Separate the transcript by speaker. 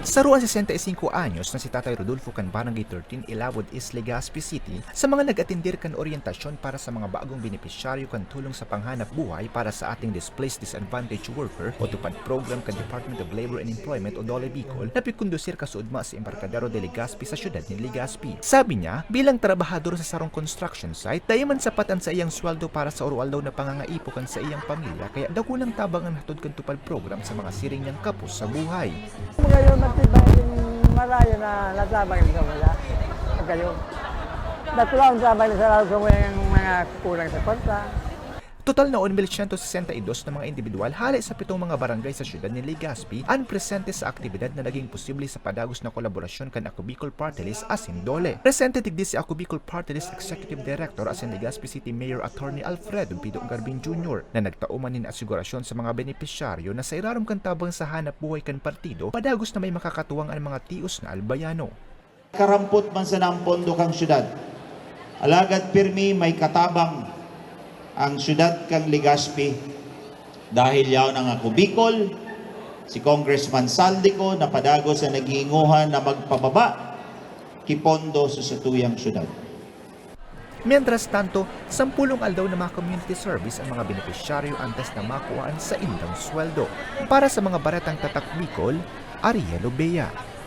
Speaker 1: Sa ruang 65 anyos na si Tatay Rodolfo kan Barangay 13, Ilawod East, Legazpi City, sa mga nag-atindir kan orientasyon para sa mga bagong benepisyaryo kan tulong sa panghanap buhay para sa ating displaced disadvantaged worker o tupad program kan Department of Labor and Employment o DOLE Bicol na pikundusir kasuudma sa Embarcadero de Legazpi sa syudad ni Legazpi. Sabi niya, bilang trabahador sa sarong construction site, dahil man sapatan sa iyang sweldo para sa oral daw na pangangaipo kan sa iyang pamilya, kaya dakulang tabang ang hatod kan tupad program sa mga siring niyang kapos sa buhay.
Speaker 2: Ngayon, matibay yung malayo na natabang sa wala. Ngayon, natulang tabang sa lalo sa mga kulang sa kwarta.
Speaker 1: Total na 1,162 na mga individual hali sa 7 mga barangay sa syudad ni Legazpi ang presente sa aktibidad na naging posible sa padagos na kolaborasyon kan Ako Bicol Party List asin DOLE. Presente tigdi si Ako Bicol Party List Executive Director asin Legazpi City Mayor Attorney Alfredo Pido Garbin Jr. na nagtauman nin asigurasyon sa mga benepisyaryo na sa irarom kan tabang sa hanap buhay kan partido padagos na may makakatuwang ang mga tios na albayano.
Speaker 3: Karampot man sa nampondo kang syudad. Alagad pirmi may katabang ang syudad kang Legazpi dahil yaw ng Ako Bicol, si Congressman Saldico na padago sa naghiinguhan na magpababa kipondo sa satuyang syudad.
Speaker 1: Mientras tanto, 10 aldaw na mga community service ang mga benepisyaryo antes na makuhaan sa indang sweldo. Para sa mga baratang tatak Bicol, Ariel Obea.